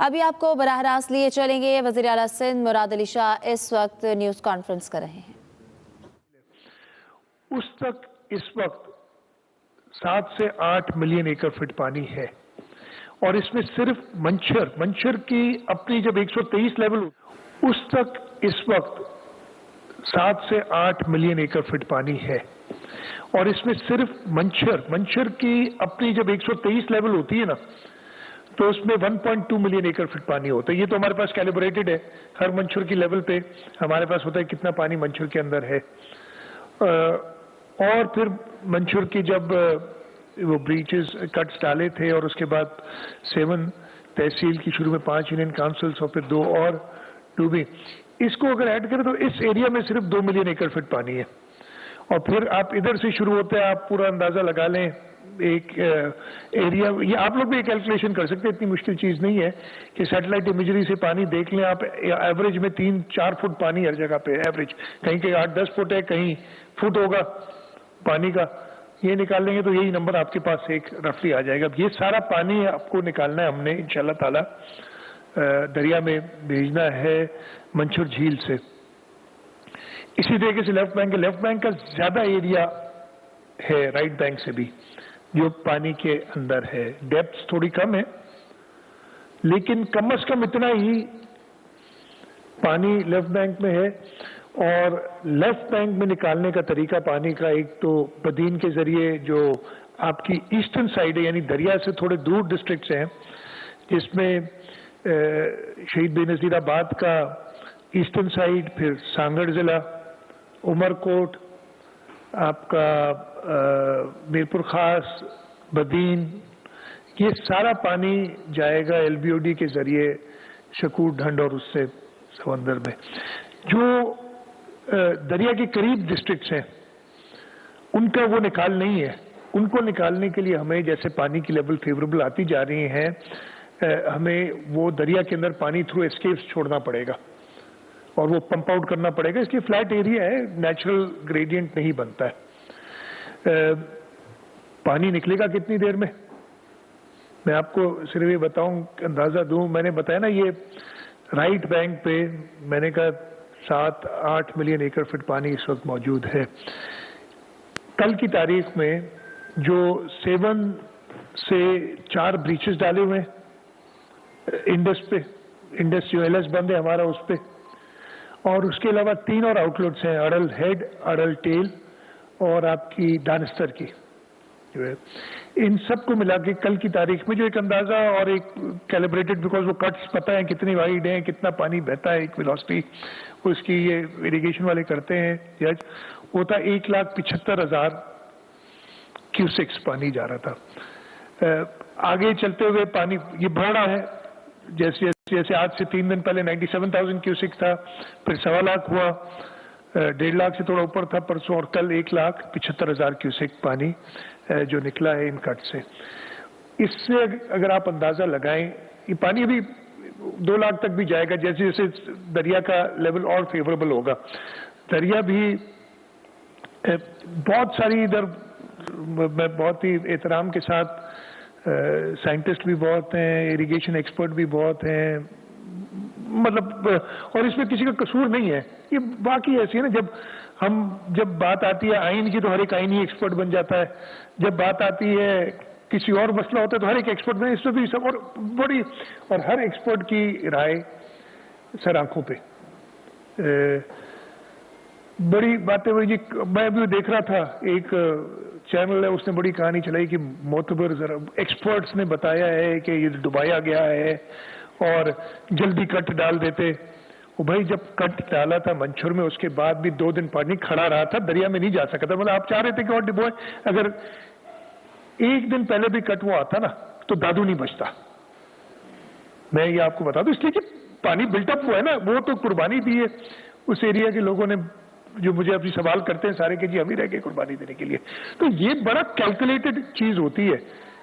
अभी आपको बराह रास्त लिए चलेंगे। वज़ीर आला सिंध मुराद अली शाह इस वक्त न्यूज़ कॉन्फ्रेंस कर रहे हैं। उस तक इस वक्त 7 से 8 मिलियन एकड़ फीट पानी है और इसमें सिर्फ मंचर की अपनी जब 123 लेवल, उस तक इस वक्त 7 से 8 मिलियन एकड़ फीट पानी है और इसमें सिर्फ मंचर की अपनी जब 123 लेवल होती है ना, तो उसमें 1.2 मिलियन एकड़ फीट पानी होता है। ये तो हमारे पास कैलिब्रेटेड है, हर मंचर की लेवल पे हमारे पास होता है कितना पानी मंचर के अंदर है। और फिर मंचर की जब वो ब्रीचेस कट्स डाले थे और उसके बाद 7 तहसील की शुरू में 5 यूनियन काउंसिल्स और फिर 2 और डूबी, इसको अगर ऐड करें तो इस एरिया में सिर्फ 2 मिलियन एकड़ फीट पानी है। और फिर आप इधर से शुरू होते हैं, आप पूरा अंदाजा लगा लें एक एरिया, ये आप लोग भी कैलकुलेशन कर सकते हैं, इतनी मुश्किल चीज नहीं है कि सैटेलाइट इमेजरी से पानी देख लें आप। एवरेज में 3-4 फुट पानी हर जगह पे एवरेज, कहीं कहीं 8-10 फुट है, कहीं फुट होगा पानी का, ये निकाल लेंगे तो यही नंबर आपके पास एक रफली आ जाएगा। ये सारा पानी आपको निकालना है, हमने इंशाल्लाह ताला दरिया में भेजना है मंचर झील से। इसी तरीके से लेफ्ट बैंक का ज्यादा एरिया है राइट बैंक से भी जो पानी के अंदर है। डेप्थ थोड़ी कम है लेकिन कम से कम इतना ही पानी लेफ्ट बैंक में है। और लेफ्ट बैंक में निकालने का तरीका पानी का, एक तो बदीन के जरिए जो आपकी ईस्टर्न साइड है, यानी दरिया से थोड़े दूर डिस्ट्रिक्ट्स हैं जिसमें शहीद बेनज़ीराबाद का ईस्टर्न साइड, फिर सांगड़ जिला, उमरकोट, आपका मीरपुर खास, बदीन, ये सारा पानी जाएगा एलबीओडी के जरिए शकूर ढंड और उससे समंदर में। जो दरिया के करीब डिस्ट्रिक्ट्स हैं उनका वो निकाल नहीं है। उनको निकालने के लिए हमें, जैसे पानी की लेवल फेवरेबल आती जा रही है, हमें वो दरिया के अंदर पानी थ्रू एस्केप्स छोड़ना पड़ेगा और वो पंप आउट करना पड़ेगा। इसकी फ्लैट एरिया है, नेचुरल ग्रेडियंट नहीं बनता है। पानी निकलेगा कितनी देर में, मैं आपको सिर्फ ये बताऊं, अंदाजा दूं। मैंने बताया ना ये राइट बैंक पे मैंने कहा 7-8 मिलियन एकड़ फीट पानी इस वक्त मौजूद है। कल की तारीख में जो 7 से 4 ब्रीचेस डाले हुए हैं इंडस पे, इंडस जो एलएस बंद है हमारा उस पे, और उसके अलावा 3 और आउटलेट्स हैं, अड़ल हेड, अड़ल टेल और आपकी दानिस्तर की जो है। इन सब को मिला के कल की तारीख में जो एक अंदाजा और एक कैलिब्रेटेड, बिकॉज वो कट्स पता है कितनी वाइड है, कितना पानी बहता है, एक वेलोसिटी उसकी ये इरिगेशन वाले करते हैं जज, वो था 1,75,000 क्यूसेक्स पानी जा रहा था। आगे चलते हुए पानी ये बढ़ रहा है, जैसे आज से 3 दिन पहले 97,000 क्यूसेक्स था, फिर 1.25 लाख हुआ, 1.5 लाख से थोड़ा ऊपर था परसों, और कल 1,75,000 क्यूसेक पानी जो निकला है इन कट से। इससे अगर आप अंदाजा लगाएं, ये पानी अभी 2 लाख तक भी जाएगा जैसे जैसे दरिया का लेवल और फेवरेबल होगा। दरिया भी बहुत सारी इधर, मैं बहुत ही एहतराम के साथ, साइंटिस्ट भी बहुत हैं, इरिगेशन एक्सपर्ट भी बहुत हैं, मतलब, और इसमें किसी का कसूर नहीं है। ये बाकी ऐसी है ना, जब बात आती है आइन की तो हर एक आइनी एक्सपर्ट बन जाता है, जब बात आती है किसी और मसला होता है तो हर एक एक्सपर्ट बने, इसमें भी सब और हर एक्सपर्ट की राय सर आंखों पे। बड़ी बातें हुई जी। मैं अभी देख रहा था, एक चैनल है उसने बड़ी कहानी चलाई कि मोतबर एक्सपर्ट्स ने बताया है कि ये डुबाया गया है और जल्दी कट डाल देते। वो भाई जब कट डाला था मंचर में उसके बाद भी 2 दिन पानी खड़ा रहा था, दरिया में नहीं जा सका था। मतलब आप चाह रहे थे कि और डिबोए, अगर 1 दिन पहले भी कट वो आता ना तो दादू नहीं बचता। मैं ये आपको बता दूं, इसलिए कि पानी बिल्टअप हुआ है ना, वो तो कुर्बानी दी है उस एरिया के लोगों ने, जो मुझे अभी सवाल करते हैं सारे के जी हम ही रह गए कुर्बानी देने के लिए। तो ये बड़ा कैलकुलेटेड चीज होती है,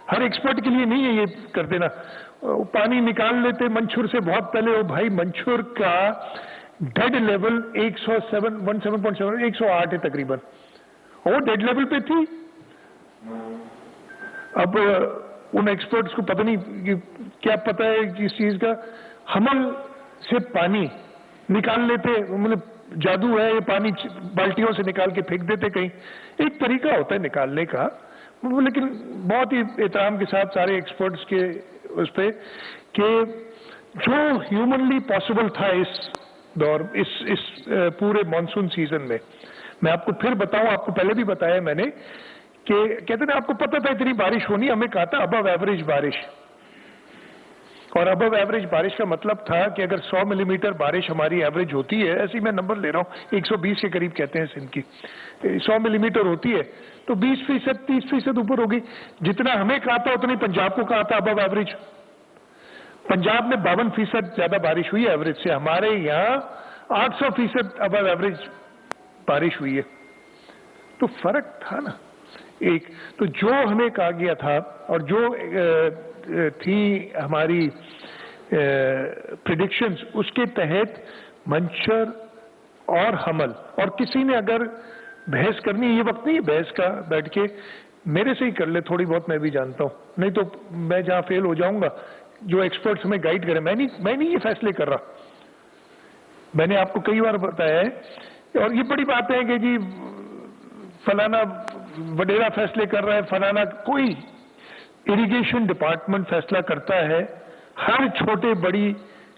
हर एक्सपर्ट के लिए नहीं है ये कर देना। पानी निकाल लेते मंचूर से बहुत पहले। वो भाई मंचूर का डेड लेवल 108 है तकरीबन, और वो डेड लेवल पे थी। अब उन एक्सपर्ट्स को पता नहीं कि क्या पता है इस चीज का, हमल से पानी निकाल लेते, मतलब जादू है ये, पानी बाल्टियों से निकाल के फेंक देते कहीं। एक तरीका होता है निकालने का, लेकिन बहुत ही एहतराम के साथ सारे एक्सपर्ट्स के उस पे कि जो ह्यूमनली पॉसिबल था इस दौर, इस पूरे मॉनसून सीजन में। मैं आपको फिर बताऊं, आपको पहले भी बताया मैंने कि कहते हैं आपको पता था इतनी बारिश होनी, हमें कहा था अबव एवरेज बारिश। और अबव एवरेज बारिश का मतलब था कि अगर 100 मिलीमीटर बारिश हमारी एवरेज होती है, ऐसे ही मैं नंबर ले रहा हूं, 120 के करीब कहते हैं सिंध की, 100 मिलीमीटर होती है तो 20%, 30% ऊपर होगी। जितना हमें कहा था उतनी पंजाब को कहा था अबव एवरेज। पंजाब में 52% ज्यादा बारिश हुई है एवरेज से, हमारे यहाँ 800% अबव एवरेज बारिश हुई है। तो फर्क था ना एक, तो जो हमें कहा गया था और जो थी हमारी प्रिडिक्शंस, उसके तहत मंशर और हमल, और किसी ने अगर बहस करनी, ये वक्त नहीं है बहस का, बैठ के मेरे से ही कर ले, थोड़ी बहुत मैं भी जानता हूं, नहीं तो मैं जहां फेल हो जाऊंगा, जो एक्सपर्ट्स हमें गाइड करें, मैं नहीं ये फैसले कर रहा। मैंने आपको कई बार बताया है, और ये बड़ी बात है कि जी फलाना वडेरा फैसले कर रहा है, फलाना, कोई इरिगेशन डिपार्टमेंट फैसला करता है हर छोटे बड़ी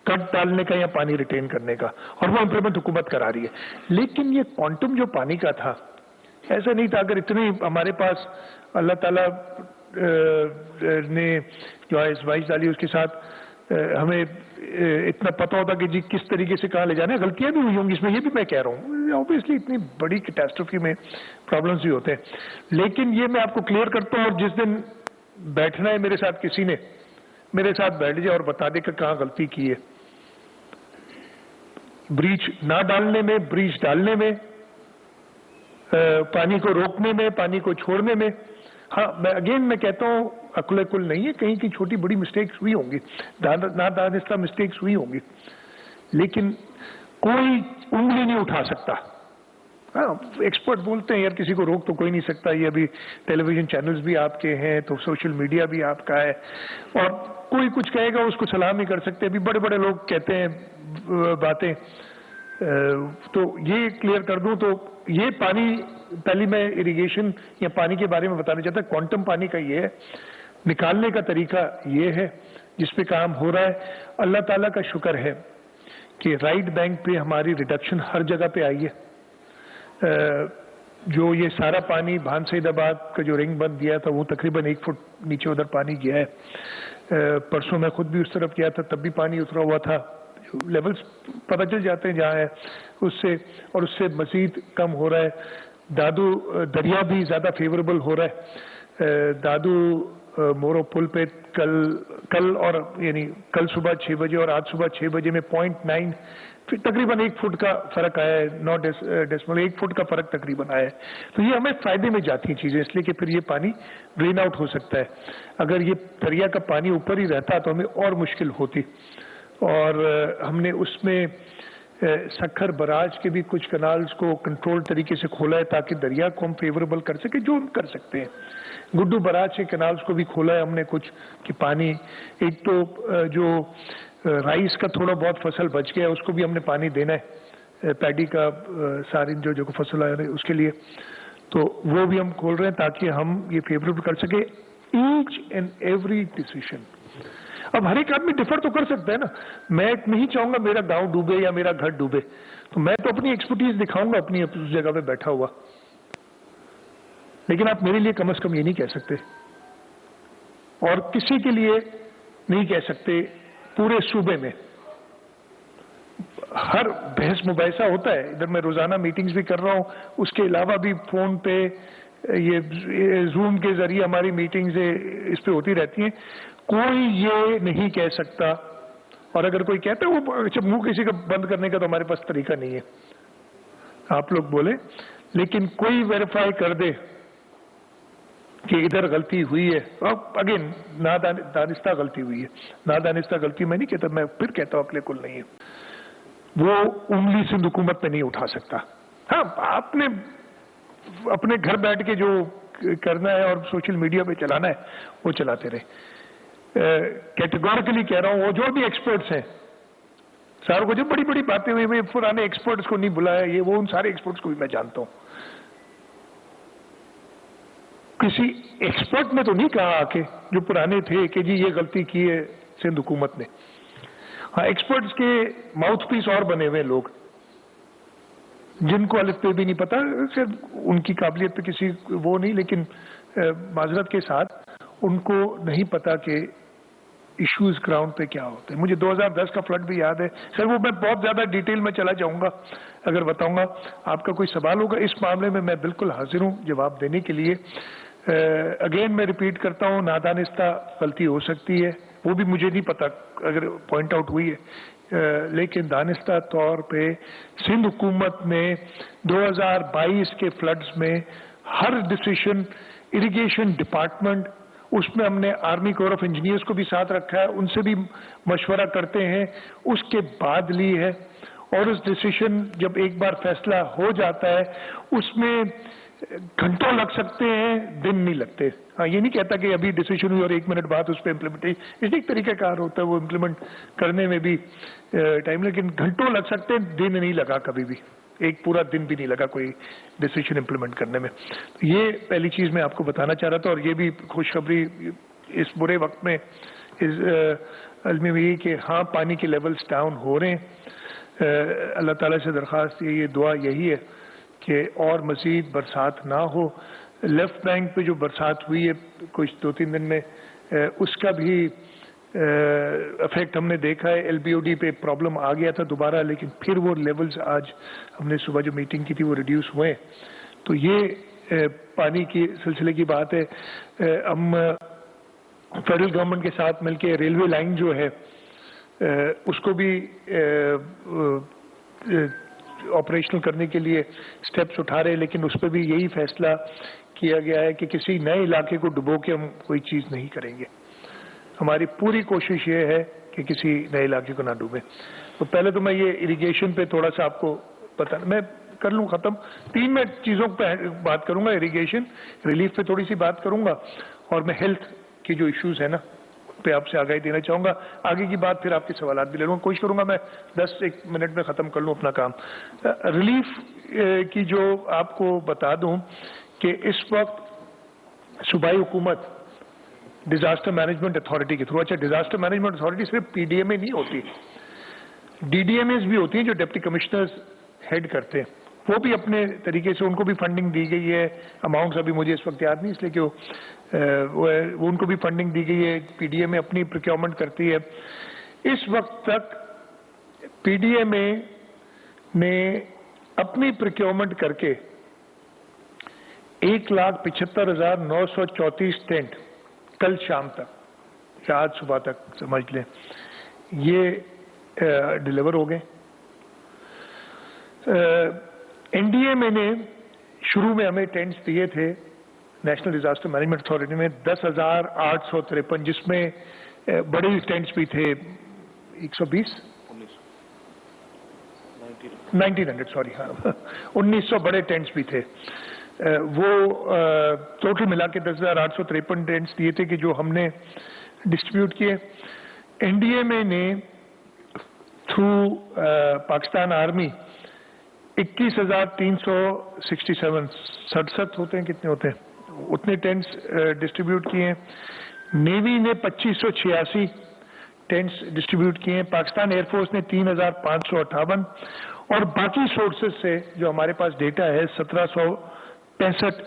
कट डालने का या पानी रिटेन करने का, और वो इम्प्लीमेंट हुकूमत करा रही है। लेकिन ये क्वांटम जो पानी का था, ऐसा नहीं था अगर इतनी हमारे पास अल्लाह ताला ने जो है वाइस डाली, उसके साथ हमें इतना पता होता कि जी किस तरीके से कहाँ ले जाना है। गलतियां भी हुई होंगी इसमें, ये भी मैं कह रहा हूँ, ऑब्वियसली इतनी बड़ी कैटास्ट्रोफी में प्रॉब्लम्स भी होते हैं। लेकिन ये मैं आपको क्लियर करता हूँ, और जिस दिन बैठना है मेरे साथ, किसी ने मेरे साथ बैठ जाए और बता दे कि कहाँ गलती की है, ब्रीच ना डालने में, ब्रीच डालने में, पानी को रोकने में, पानी को छोड़ने में। हाँ, मैं कहता हूँ अकुल कुल नहीं है, कहीं की छोटी बड़ी मिस्टेक्स हुई होंगी, नादानिस्ता मिस्टेक्स हुई होंगी, लेकिन कोई उंगली नहीं उठा सकता। हाँ, एक्सपर्ट बोलते हैं यार किसी को रोक तो कोई नहीं सकता, ये अभी टेलीविजन चैनल्स भी आपके हैं, तो सोशल मीडिया भी आपका है, और कोई कुछ कहेगा उसको सलाम नहीं कर सकते। अभी बड़े बड़े लोग कहते हैं बातें, तो ये क्लियर कर दूं, तो ये पानी, पहले मैं इरिगेशन या पानी के बारे में बताना चाहता, क्वांटम पानी का ये है, निकालने का तरीका ये है जिस पे काम हो रहा है। अल्लाह ताला का शुक्र है कि राइट बैंक पे हमारी रिडक्शन हर जगह पे आई है। जो ये सारा पानी भान सईदाबाद का जो रिंग बंद दिया था, वो तकरीबन 1 फुट नीचे उधर पानी गया है। परसों मैं खुद भी उस तरफ गया था, तब भी पानी उतरा हुआ था। लेवल्स पता चल जाते हैं जहाँ है उससे, और उससे मजीद कम हो रहा है। दादू दरिया भी ज्यादा फेवरेबल हो रहा है। दादू मोरो पुल पे कल और यानी कल सुबह 6 बजे और आज सुबह 6 बजे में 0.9 तकरीबन 1 फुट का फर्क आया है, 9 डेसिमल 1 फुट का फर्क तकरीबन आया है। तो ये हमें फायदे में जाती हैं चीजें, इसलिए कि फिर ये पानी ड्रेन आउट हो सकता है। अगर ये दरिया का पानी ऊपर ही रहता तो हमें और मुश्किल होती। और हमने उसमें सखर बराज के भी कुछ कनाल्स को कंट्रोल तरीके से खोला है ताकि दरिया को हम फेवरेबल कर सके, जो हम कर सकते हैं। गुड्डू बराज के कनाल्स को भी खोला है हमने कुछ, कि पानी, एक तो जो राइस का थोड़ा बहुत फसल बच गया उसको भी हमने पानी देना है, पैडी का सारी जो फसल आ रही है उसके लिए, तो वो भी हम खोल रहे हैं ताकि हम ये फेवरेबल कर सके ईच एंड एवरी डिसीजन। अब हर एक आदमी डिफर तो कर सकता है ना, मैं नहीं चाहूंगा मेरा गांव डूबे या मेरा घर डूबे, तो मैं तो अपनी एक्सपर्टीज दिखाऊंगा अपनी उस जगह पे बैठा हुआ, लेकिन आप मेरे लिए कम से कम ये नहीं कह सकते, और किसी के लिए नहीं कह सकते पूरे सूबे में। हर बहस मुबाहिसा होता है, इधर मैं रोजाना मीटिंग्स भी कर रहा हूं, उसके अलावा भी फोन पे ये जूम के जरिए हमारी मीटिंग्स इस पे होती रहती हैं। कोई ये नहीं कह सकता, और अगर कोई कहता है वो जब मुंह किसी का बंद करने का तो हमारे पास तरीका नहीं है, आप लोग बोले, लेकिन कोई वेरीफाई कर दे कि इधर गलती हुई है। अब अगेन नादानिस्ता गलती हुई है, नादानिस्ता गलती मैं नहीं कहता, मैं फिर कहता हूं अकले कुल नहीं है, वो उंगली सिंध हुकूमत पे नहीं उठा सकता। हाँ, आपने अपने घर बैठ के जो کرنا ہے اور سوشل میڈیا پہ چلانا ہے وہ چلاتے رہے. کیٹیگوریکلی کہہ رہا ہوں, وہ جو بھی ایکسپرٹس ہیں ساروں کو جو بڑی بڑی باتیں ہوئی, میں پرانے ایکسپرٹس کو نہیں بلایا, یہ وہ ان سارے ایکسپرٹس کو بھی میں جانتا ہوں. کسی ایکسپرٹ نے تو نہیں کہا کہ جو پرانے تھے کہ جی یہ غلطی کی ہے سندھ حکومت نے. ہاں, ایکسپرٹس کے ماؤتھ پیس اور بنے ہوئے لوگ جن کو الف پہ بھی نہیں پتا, صرف ان کی قابلیت پہ کسی وہ نہیں, لیکن معذرت کے ساتھ ان کو نہیں پتا کہ ایشوز گراؤنڈ پہ کیا ہوتے ہیں. مجھے 2010 کا فلڈ بھی یاد ہے سر, وہ میں بہت زیادہ ڈیٹیل میں چلا جاؤں گا اگر بتاؤں گا. آپ کا کوئی سوال ہوگا اس معاملے میں, میں بالکل حاضر ہوں جواب دینے کے لیے. اگین میں ریپیٹ کرتا ہوں, نادانستہ غلطی ہو سکتی ہے, وہ بھی مجھے نہیں پتا اگر پوائنٹ آؤٹ ہوئی ہے, لیکن دانستہ طور پہ سندھ حکومت نے 2022 کے فلڈز میں ہر ڈیسیشن اریگیشن ڈپارٹمنٹ, اس میں ہم نے آرمی کور آف انجینئرز کو بھی ساتھ رکھا ہے, ان سے بھی مشورہ کرتے ہیں, اس کے بعد لی ہے. اور اس ڈیسیشن جب ایک بار فیصلہ ہو جاتا ہے اس میں گھنٹوں لگ سکتے ہیں, دن نہیں لگتے. ہاں, یہ نہیں کہتا کہ ابھی ڈیسیشن ہوئی اور 1 منٹ بعد اس پہ امپلیمنٹیشن, اس ایک طریقہ کار ہوتا ہے وہ امپلیمنٹ کرنے میں بھی ٹائم, لیکن گھنٹوں لگ سکتے ہیں, دن نہیں لگا کبھی بھی, ایک پورا دن بھی نہیں لگا کوئی ڈیسیشن امپلیمنٹ کرنے میں. یہ پہلی چیز میں آپ کو بتانا چاہ رہا تھا. اور یہ بھی خوشخبری اس برے وقت میں عالمی بھی کہ ہاں پانی کے لیولز ڈاؤن ہو رہے ہیں. اللہ تعالیٰ سے درخواست یہ دعا یہی ہے کہ اور مزید برسات نہ ہو. لیفٹ بینک پہ جو برسات ہوئی ہے کچھ 2-3 دن میں, اس کا بھی افیکٹ ہم نے دیکھا ہے. ایل بی او ڈی پہ پرابلم آ گیا تھا دوبارہ, لیکن پھر وہ لیولز آج ہم نے صبح جو میٹنگ کی تھی وہ ریڈیوس ہوئے. تو یہ پانی کی سلسلے کی بات ہے. ہم فیڈرل گورنمنٹ کے ساتھ مل کے ریلوے لائن جو ہے اس کو بھی آپریشنل کرنے کے لیے سٹیپس اٹھا رہے ہیں, لیکن اس پہ بھی یہی فیصلہ کیا گیا ہے کہ کسی نئے علاقے کو ڈبو کے ہم کوئی چیز نہیں کریں گے. ہماری پوری کوشش یہ ہے کہ کسی نئے علاقے کو نہ ڈوبے. تو پہلے تو میں یہ اریگیشن پہ تھوڑا سا آپ کو بتا, میں کر لوں ختم. 3 میں چیزوں پہ بات کروں گا, اریگیشن ریلیف پہ تھوڑی سی بات کروں گا, اور میں ہیلتھ کی جو ایشوز ہیں نا پہ آپ سے آگاہی دینا چاہوں گا. آگے کی بات پھر آپ کے سوالات بھی لے لوں گا, کوشش کروں گا میں 10-1 منٹ میں ختم کر لوں اپنا کام. ریلیف کی جو آپ کو بتا دوں کہ اس وقت صوبائی حکومت ڈیزاسٹر مینجمنٹ اتھارٹی کے تھرو, اچھا ڈیزاسٹر مینجمنٹ اتھارٹی صرف پی ڈی ایم اے نہیں ہوتی, ڈی ڈی ایم ایز بھی ہوتی ہیں جو ڈپٹی کمشنرز ہیڈ کرتے ہیں, وہ بھی اپنے طریقے سے ان کو بھی فنڈنگ دی گئی ہے. اماؤنٹس ابھی مجھے اس وقت یاد نہیں, اس لیے کہ وہ ان کو بھی فنڈنگ دی گئی ہے. پی ڈی ایم اے اپنی پروکیورمنٹ کرتی ہے. اس وقت تک پی ڈی ایم اے نے اپنی پروکیورمنٹ کر کے 1,75,934 ٹینٹ کل شام تک یا آج صبح تک سمجھ لیں یہ ڈیلیور ہو گئے. این ڈی ایم اے نے شروع میں ہمیں ٹینٹس دیے تھے نیشنل ڈیزاسٹر مینجمنٹ اتھارٹی میں 10,853, جس میں بڑے ٹینٹس بھی تھے 1900 سوری, ہاں 1900 بڑے ٹینٹس بھی تھے. وہ ٹوٹل ملا کے 10,853 ٹینٹس دیے تھے کہ جو ہم نے ڈسٹریبیوٹ کیے. این ڈی ایم اے نے تھرو پاکستان آرمی 21,367 ہوتے ہیں, کتنے ہوتے ہیں اتنے ٹینٹس ڈسٹریبیوٹ کیے ہیں. نیوی نے 2,586 ٹینٹس ڈسٹریبیوٹ کیے ہیں. پاکستان ایئر فورس نے 3,558, اور باقی سورسز سے جو ہمارے پاس ڈیٹا ہے 1,765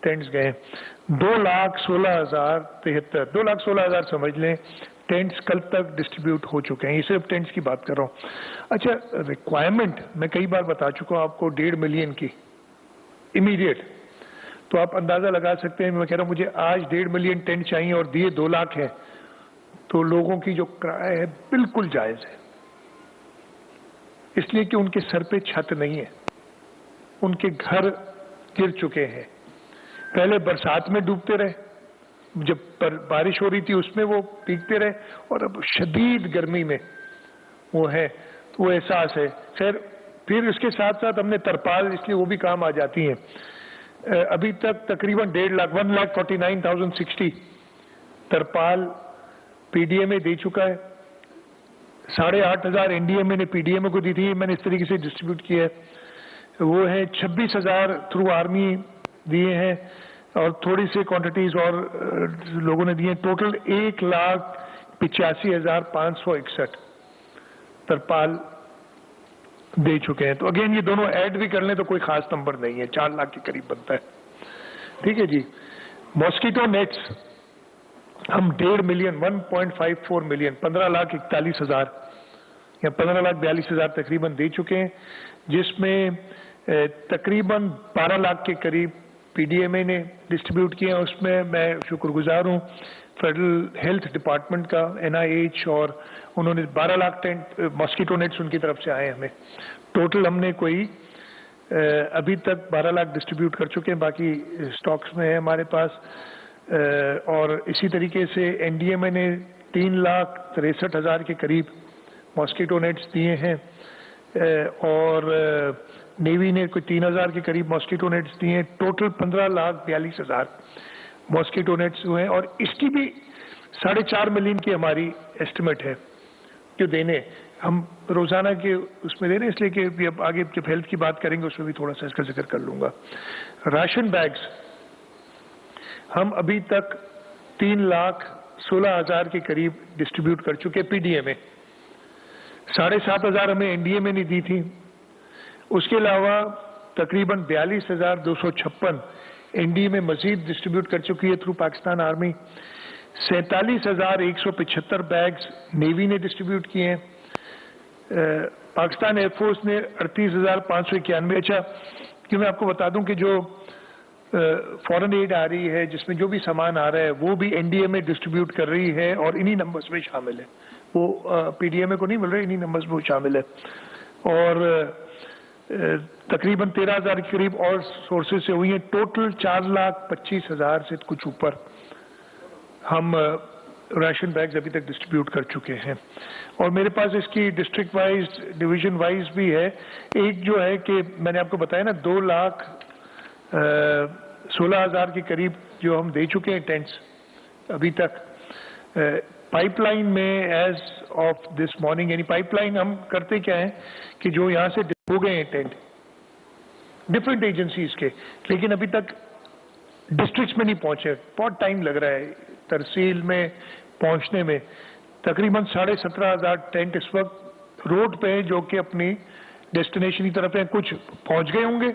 ٹینٹس گئے. 2,16,073 2,16,000 سمجھ لیں ٹینٹس کل تک ڈسٹریبیوٹ ہو چکے ہیں. یہ صرف ٹینٹس کی بات کر رہا ہوں. اچھا, ریکوائرمنٹ میں کئی بار بتا چکا ہوں آپ کو 1.5 ملین کی امیڈیٹ, تو آپ اندازہ لگا سکتے ہیں. میں کہہ رہا ہوں مجھے آج 1.5 ملین ٹینٹ چاہیے اور دیے 2 لاکھ ہیں, تو لوگوں کی جو کرایہ ہے بالکل جائز ہے, اس لیے کہ ان کے سر پہ چھت نہیں ہے, ان کے گھر گر چکے ہیں. پہلے برسات میں ڈوبتے رہے, جب بارش ہو رہی تھی اس میں وہ پیگتے رہے, اور اب شدید گرمی میں وہ ہے, وہ احساس ہے. خیر پھر اس کے ساتھ ساتھ ہم نے ترپال, اس لیے وہ بھی کام آ جاتی ہیں. अभी तक तकरीबन 1.5 लाख 1,49,060 तरपाल पीडीएमए दे चुका है। 8,500 एनडीएमए ने पीडीएमए को दी थी, मैंने इस तरीके से डिस्ट्रीब्यूट किया है। वो है 26,000 थ्रू आर्मी दिए हैं और थोड़ी सी क्वांटिटीज और लोगों ने दिए। टोटल 1,85,561 तरपाल दे चुके हैं। तो अगेन ये दोनों ऐड भी कर लें तो कोई खास नंबर नहीं है, 4 लाख के करीब बनता है। ठीक है जी। मॉस्किटो नेट्स हम 1.5 मिलियन 1.54 मिलियन 15,41,000 या 15,42,000 तकरीबन दे चुके हैं, जिसमें तकरीबन 12 लाख के करीब पीडीएमए ने डिस्ट्रीब्यूट किए हैं। उसमें मैं शुक्रगुजार हूँ फेडरल हेल्थ डिपार्टमेंट का, NIH, और उन्होंने 12 लाख टेंट मॉस्किटो नेट्स उनकी तरफ से आए हमें। टोटल हमने कोई अभी तक 12 लाख डिस्ट्रीब्यूट कर चुके हैं, बाकी स्टॉक्स में है हमारे पास। और इसी तरीके से एनडीएमए ने 3,63,000 के करीब मॉस्किटो नेट्स दिए हैं और नेवी ने कोई 3,000 के करीब मॉस्किटो नेट्स दिए हैं। टोटल 15,42,000 मॉस्किटो नेट्स हुए हैं और इसकी भी 4.5 मिलियन की हमारी एस्टिमेट है जो देने। हम रोजाना के उसमें दे रहे हैं, इसलिए कि अब आगे जब हेल्थ की बात करेंगे उसमें भी थोड़ा सा इसका जिक्र कर लूंगा। राशन बैग्स हम अभी तक 3,16,000 के करीब डिस्ट्रीब्यूट कर चुके पीडीएमए। 7,500 हमें एनडीएमए ने दी थी। उसके अलावा तकरीबन 42,256 एनडीए में मजीद डिस्ट्रीब्यूट कर चुकी है through Pakistan army. 47,175 bags navy ने डिस्ट्रीब्यूट किए हैं। पाकिस्तान एयरफोर्स ने 38,591। अच्छा कि मैं आपको बता दूं कि जो फॉरेन एड आ रही है, जिसमें जो भी सामान आ रहा है वो भी एनडीए में डिस्ट्रीब्यूट कर रही है और इन्हीं नंबर्स में शामिल है। वो पीडीएमए को नहीं मिल रहा, इन्हीं नंबर्स में वो शामिल है। और तकरीबन 13,000 के करीब और सोर्सेज से हुई है। टोटल 4,25,000 से कुछ ऊपर हम राशन बैग्स अभी तक डिस्ट्रीब्यूट कर चुके हैं। और मेरे पास इसकी डिस्ट्रिक्ट वाइज डिवीजन वाइज भी है। एक जो है कि मैंने आपको बताया ना 2,16,000 के करीब जो हम दे चुके हैं टेंट्स अभी तक। पाइपलाइन में एज ऑफ दिस मॉर्निंग, यानी पाइपलाइन हम करते क्या है कि जो यहाँ से हो गए हैं टेंट डिफरेंट एजेंसीज के, लेकिन अभी तक डिस्ट्रिक्ट्स में नहीं पहुंचे, बहुत टाइम लग रहा है तहसील में पहुंचने में। तकरीबन 17,500 टेंट इस वक्त रोड पे हैं जो कि अपनी डेस्टिनेशन की तरफ है। कुछ पहुंच गए होंगे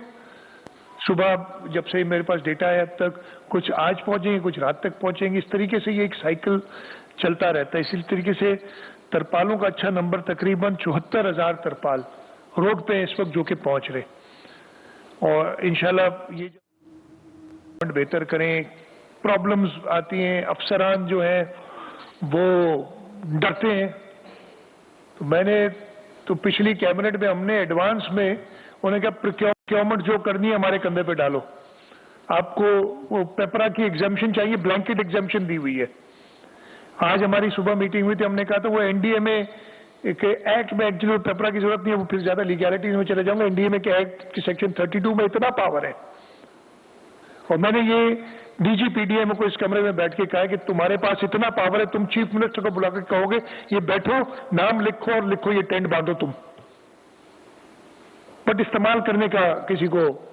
सुबह जब से मेरे पास डेटा है अब तक, कुछ आज पहुंचेंगे, कुछ रात तक पहुंचेंगे। इस तरीके से ये एक साइकिल चलता रहता है। इसी तरीके से तरपालों का अच्छा नंबर, तकरीबन 74,000 तरपाल रोड पे इस वक्त जो कि पहुंच रहे। और इंशाल्लाह ये बेहतर करें। प्रॉब्लम्स आती हैं, अफसरान जो हैं वो डरते हैं। तो मैंने तो पिछली कैबिनेट में हमने एडवांस में उन्हें कहा प्रोक्योरमेंट जो करनी है हमारे कंधे पे डालो। आपको वो पेपरा की एग्जाम्पशन चाहिए, ब्लैंकेट एग्जाम्पशन दी हुई है। आज हमारी सुबह मीटिंग हुई थी, हमने कहा था वो एनडीएमए के एक्ट में एक्चुअली पेपरा की जरूरत नहीं है, वो फिर ज्यादा लीगैलिटीज में चले जाऊंगा। एनडीएमए के एक्ट की सेक्शन 32 में इतना पावर है। और मैंने ये डीजी पीडीएमए को इस कमरे में बैठ के कहा कि तुम्हारे पास इतना पावर है, तुम चीफ मिनिस्टर को बुलाकर कहोगे ये बैठो, नाम लिखो और लिखो ये टेंट बांधो तुम। बट इस्तेमाल करने का किसी को।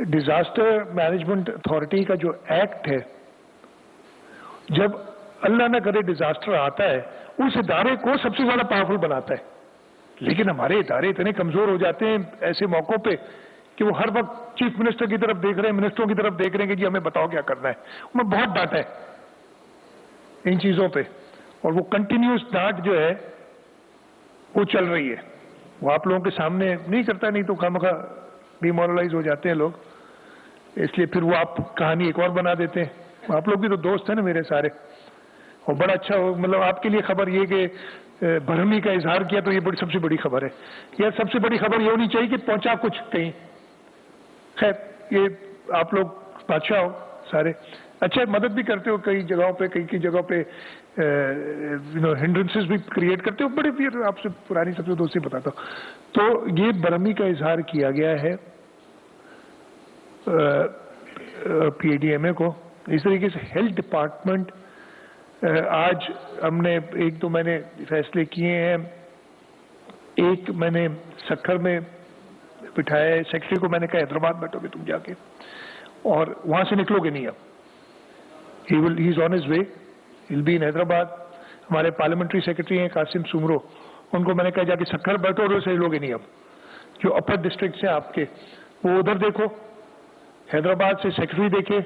डिजास्टर मैनेजमेंट अथॉरिटी का जो एक्ट है, जब अल्लाह न करे डिजास्टर आता है, उस इदारे को सबसे ज्यादा पावरफुल बनाता है। लेकिन हमारे इदारे इतने कमजोर हो जाते हैं ऐसे मौकों पे कि वो हर वक्त चीफ मिनिस्टर की तरफ देख रहे हैं, मिनिस्टरों की तरफ देख रहे हैं कि जी हमें बताओ क्या करना है। मैं बहुत डांटा है इन चीजों पे, और वो कंटिन्यूस डांट जो है वो चल रही है। वो आप लोगों के सामने नहीं करता, नहीं तो खामखा डिमोरलाइज हो जाते हैं लोग, इसलिए फिर वो आप कहानी एक और बना देते हैं। आप लोग भी तो दोस्त हैं ना मेरे सारे। और बड़ा अच्छा हो, मतलब आपके लिए खबर ये कि बरहमी का इजहार किया, तो ये बड़ी सबसे बड़ी खबर है। यह सबसे बड़ी खबर ये होनी चाहिए कि पहुंचा कुछ कहीं। खैर ये आप लोग बादशाह हो सारे, अच्छा मदद भी करते हो कई जगहों पे, कई जगहों पे हिंड्रेंसेस भी क्रिएट करते हो। बड़े फिर आपसे पुरानी सबसे दोस्ती बताता हूँ। तो ये बरहमी का इजहार किया गया है PADMA को। इस तरीके से हेल्थ डिपार्टमेंट आज हमने एक तो मैंने फैसले किए हैं, एक मैंने सखर में बिठाया है, सेक्रेटरी को मैंने कहा हैदराबाद बैठोगे तुम जाके, और वहां से निकलोगे नहीं अब। He is on his way, will be in Hyderabad. हमारे पार्लियामेंट्री सेक्रेटरी हैं कासिम सुमरो, उनको मैंने कहा जाके सखर बैठो और उसे लोगे नहीं अब। जो अपर डिस्ट्रिक्ट से आपके वो उधर देखो, हैदराबाद से सेक्रेटरी देखे,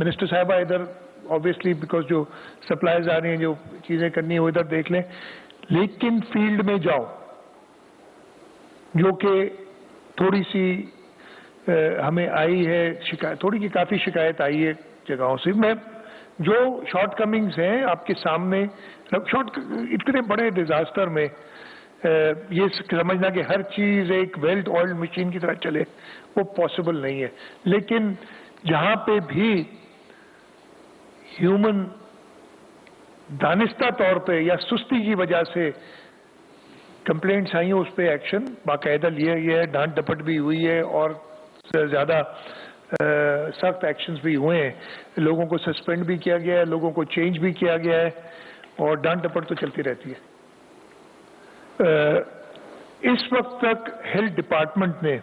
मिनिस्टर साहिबा इधर ऑब्वियसली बिकॉज जो सप्लाईज आ रही हैं, जो चीजें करनी है वो इधर देख लें, लेकिन फील्ड में जाओ, जो कि थोड़ी सी हमें आई है शिकायत, थोड़ी की काफी शिकायत आई है जगहों से। मैं जो शॉर्ट कमिंग्स हैं आपके सामने, इतने बड़े डिजास्टर में ये समझना कि हर चीज एक वेल ऑयल्ड मशीन की तरह चले, वो पॉसिबल नहीं है। लेकिन जहां पे भी ह्यूमन दानिस्ता तौर पे या सुस्ती की वजह से कंप्लेंट्स आई हैं, उस पे एक्शन बाकायदा लिया गया है, डांट डपट भी हुई है और ज्यादा सख्त एक्शंस भी हुए हैं। लोगों को सस्पेंड भी किया गया है, लोगों को चेंज भी किया गया है, और डांट डपट तो चलती रहती है। इस वक्त तक हेल्थ डिपार्टमेंट ने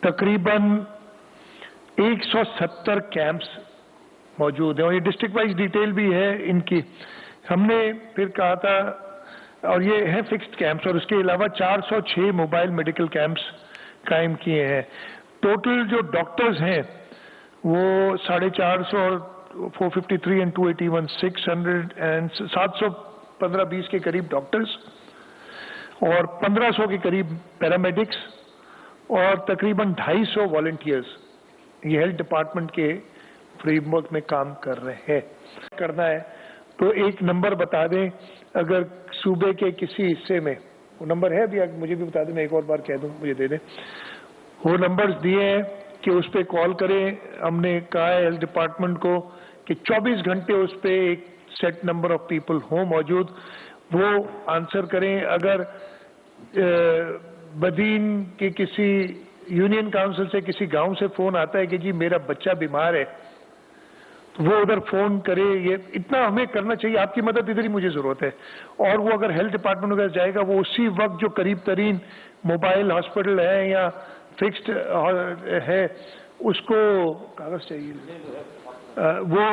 तकरीबन 170 कैंप्स मौजूद हैं, और ये डिस्ट्रिक्ट वाइज डिटेल भी है इनकी। हमने फिर कहा था, और ये है फिक्स्ड कैंप्स, और उसके अलावा 406 मोबाइल मेडिकल कैंप्स कायम किए हैं। टोटल जो डॉक्टर्स हैं वो 450 और 453 एंड 281 715-20 के करीब डॉक्टर्स, और 1500 के करीब पैरामेडिक्स, और तकरीबन 250 वॉलंटियर्स ये हेल्थ डिपार्टमेंट के फ्रेमवर्क में काम कर रहे हैं। करना है तो एक नंबर बता दें, अगर सूबे के किसी हिस्से में, वो नंबर है भी, मुझे भी बता दें, मैं एक और बार कह दूं, मुझे दे दें। वो नंबर्स दिए हैं कि उस पर कॉल करें। हमने कहा है हेल्थ डिपार्टमेंट को कि 24 घंटे उस पर एक सेट नंबर ऑफ पीपल हो मौजूद, वो आंसर करें। अगर बदीन के किसी यूनियन काउंसिल से किसी गांव से फोन आता है कि जी मेरा बच्चा बीमार है, तो वो उधर फोन करे। ये इतना हमें करना चाहिए, आपकी मदद इधर ही मुझे जरूरत है। और वो अगर हेल्थ डिपार्टमेंट वगैरह जाएगा, वो उसी वक्त जो करीब तरीन मोबाइल हॉस्पिटल है या फिक्स्ड है, उसको कागज चाहिए वो